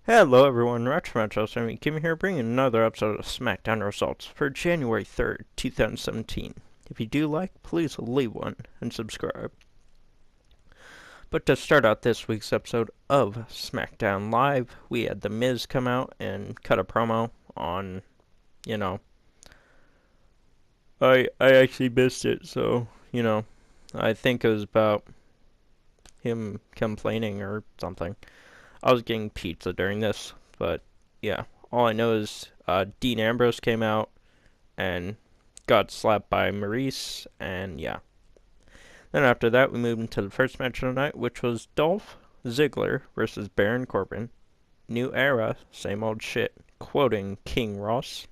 Hello everyone, Retro and Kim here bringing another episode of SmackDown Results for January 3rd, 2017. If you do like, please leave one and subscribe. But to start out this week's episode of SmackDown Live, we had The Miz come out and cut a promo on, I actually missed it, so, I think it was about him complaining or something. I was getting pizza during this, but yeah. All I know is Dean Ambrose came out and got slapped by Maurice, and yeah. Then after that, we moved into the first match of the night, which was Dolph Ziggler versus Baron Corbin. New era, same old shit, quoting King Ross.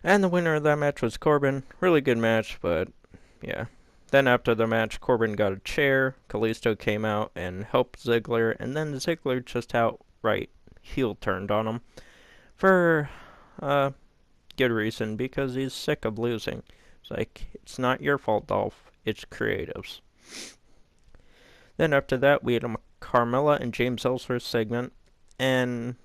And the winner of that match was Corbin. Really good match, but yeah. Then after the match, Corbin got a chair, Kalisto came out and helped Ziggler, and then Ziggler just outright heel turned on him for good reason, because he's sick of losing. It's like, it's not your fault, Dolph, it's creatives. Then after that, we had a Carmella and James Ellsworth segment, and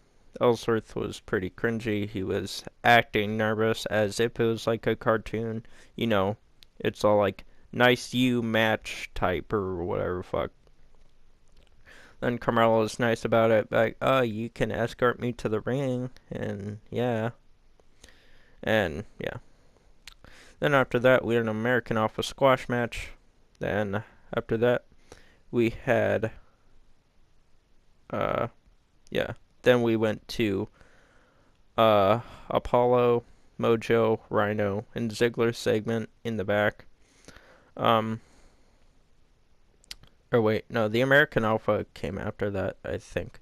Ellsworth was pretty cringy. He was acting nervous as if it was like a cartoon. It's all like, nice you match type or whatever fuck. Then Carmella was nice about it, like, oh, you can escort me to the ring, and yeah. And yeah. Then after that, we had an American Alpha squash match. Then after that, we had, Then we went to, Apollo, Mojo, Rhino, and Ziggler segment in the back. The American Alpha came after that, I think.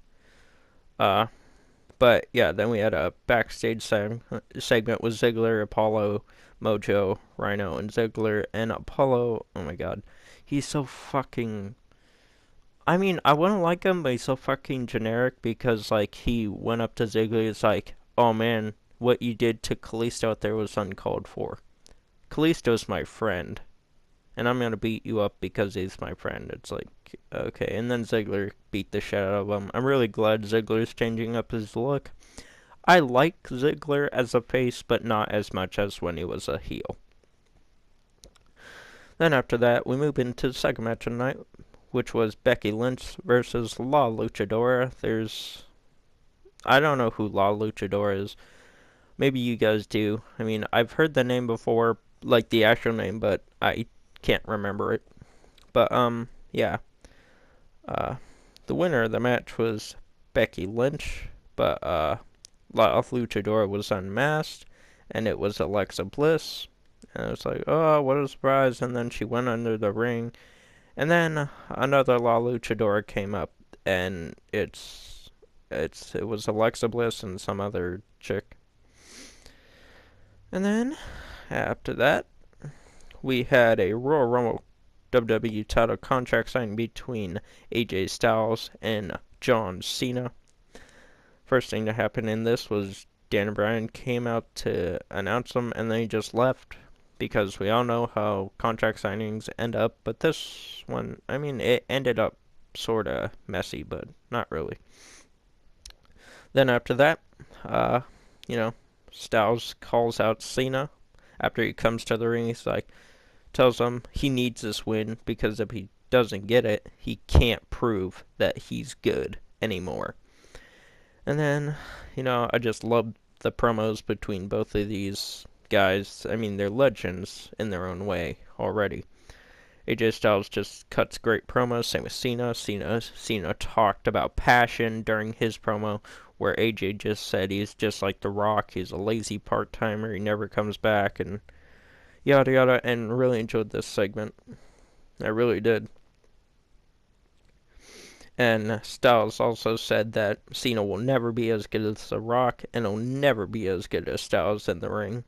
But yeah, then we had a backstage segment with Ziggler, Apollo, Mojo, Rhino, and Ziggler. And Apollo, oh my god, he's so fucking... I mean, I wouldn't like him, but he's so fucking generic, because, like, he went up to Ziggler, it's like, oh man, what you did to Kalisto out there was uncalled for. Kalisto's my friend, and I'm gonna beat you up because he's my friend. It's like, okay. And then Ziggler beat the shit out of him. I'm really glad Ziggler's changing up his look. I like Ziggler as a face, but not as much as when he was a heel. Then after that, we move into the second match of the night, which was Becky Lynch versus La Luchadora. I don't know who La Luchadora is. Maybe you guys do. I mean, I've heard the name before, like the actual name, but I can't remember it. But yeah. The winner of the match was Becky Lynch, but La Luchadora was unmasked, and it was Alexa Bliss. And it was like, oh, what a surprise! And then she went under the ring, and then another La Luchadora came up, and it was Alexa Bliss and some other chick. And then after that, we had a Royal Rumble WWE title contract signed between AJ Styles and John Cena. First thing to happen in this was Daniel Bryan came out to announce them, and then he just left, because we all know how contract signings end up. But this one, I mean, it ended up sort of messy, but not really. Then after that, Styles calls out Cena after he comes to the ring. He's like, tells him he needs this win, because if he doesn't get it, he can't prove that he's good anymore. And then, I just love the promos between both of these guys. I mean, they're legends in their own way already. AJ Styles just cuts great promos, same with Cena. Cena talked about passion during his promo, where AJ just said he's just like The Rock, he's a lazy part-timer, he never comes back, and yada yada, and really enjoyed this segment. I really did. And Styles also said that Cena will never be as good as The Rock, and he'll never be as good as Styles in the ring.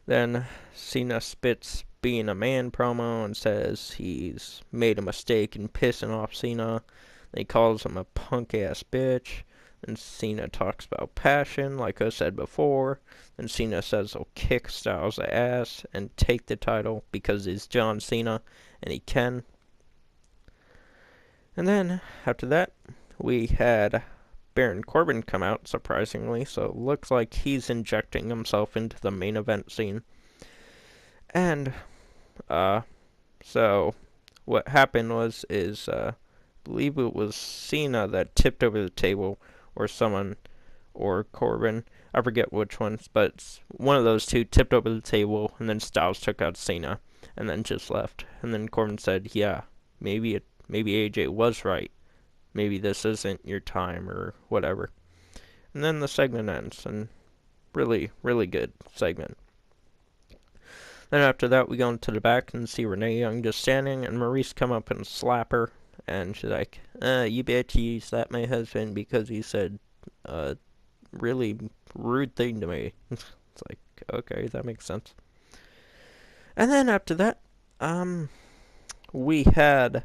Then Cena spits being a man promo and says he's made a mistake in pissing off Cena. Then he calls him a punk ass bitch. And Cena talks about passion, like I said before. And Cena says he'll kick Styles' ass and take the title because he's John Cena and he can. And then, after that, we had Baron Corbin come out, surprisingly, so it looks like he's injecting himself into the main event scene. And, so, what happened I believe it was Cena that tipped over the table, or someone, or Corbin, I forget which ones, but one of those two tipped over the table, and then Styles took out Cena, and then just left. And then Corbin said, yeah, maybe AJ was right. Maybe this isn't your time or whatever. And then the segment ends, and really, really good segment. Then after that, we go into the back and see Renee Young just standing, and Maurice come up and slap her, and she's like, you bet you slapped my husband because he said a really rude thing to me. It's like, okay, that makes sense. And then after that, we had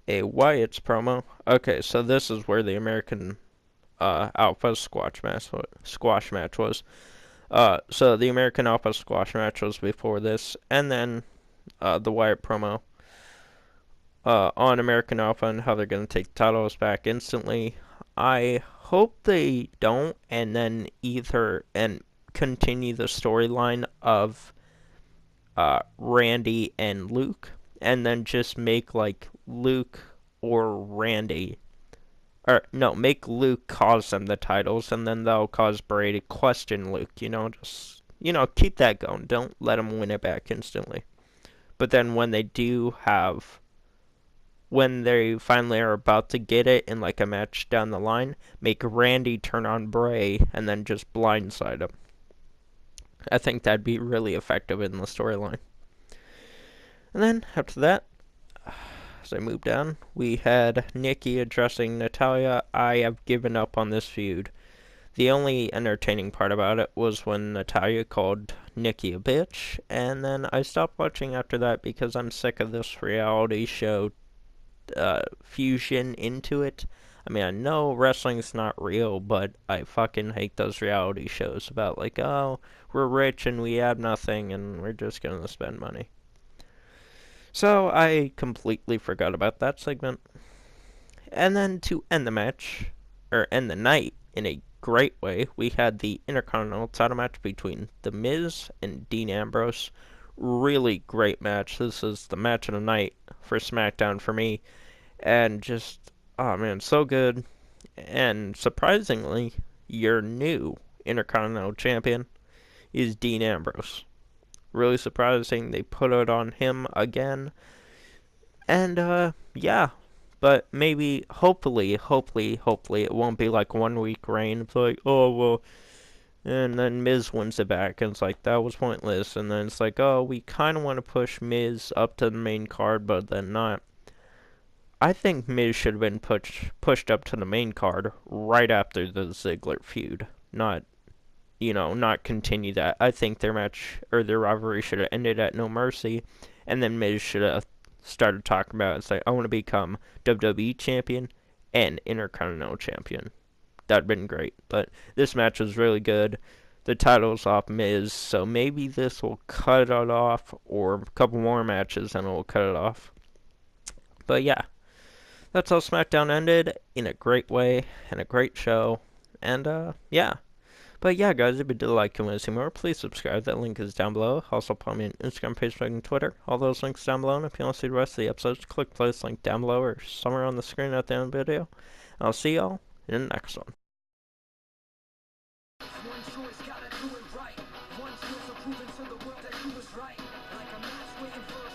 a Wyatt's promo. Okay, so this is where the American Alpha squash match was. So the American Alpha squash match was before this, and then the Wyatt promo on American Alpha and how they're going to take the titles back instantly. I hope they don't, and then continue the storyline of Randy and Luke, and then just make like Luke or Randy, or no, make Luke cause them the titles, and then they'll cause Bray to question Luke. Just keep that going. Don't let him win it back instantly. But then when they finally are about to get it in like a match down the line, make Randy turn on Bray and then just blindside him. I think that'd be really effective in the storyline. And then after that, as I move down, we had Nikki addressing Natalya. I have given up on this feud. The only entertaining part about it was when Natalya called Nikki a bitch, and then I stopped watching after that because I'm sick of this reality show fusion into it. I mean, I know wrestling's not real, but I fucking hate those reality shows about like, oh, we're rich and we have nothing and we're just gonna spend money. So I completely forgot about that segment. And then to end the night in a great way, we had the Intercontinental title match between The Miz and Dean Ambrose. Really great match. This is the match of the night for SmackDown for me. And just, oh man, so good. And surprisingly, your new Intercontinental Champion is Dean Ambrose. Really surprising they put it on him again. And, yeah. But maybe, hopefully, it won't be like 1 week reign. It's like, oh, well, and then Miz wins it back, and it's like, that was pointless. And then it's like, oh, we kind of want to push Miz up to the main card, but then not. I think Miz should have been pushed up to the main card right after the Ziggler feud. Not continue that. I think their match, or their rivalry, should have ended at No Mercy, and then Miz should have started talking about it. It's like, I want to become WWE Champion and Intercontinental Champion. That'd been great. But this match was really good. The title's off Miz, so maybe this will cut it off, or a couple more matches and it will cut it off. But yeah, that's how SmackDown ended, in a great way, and a great show. And yeah. But yeah, guys, if you did like and want to see more, please subscribe. That link is down below. Also, follow me on Instagram, Facebook, and Twitter. All those links down below. And if you want to see the rest of the episodes, click play this link down below or somewhere on the screen at the end of the video. I'll see y'all in the next one. One choice, gotta do it right. One choice of proving to the world that you was right. Like a match waiting for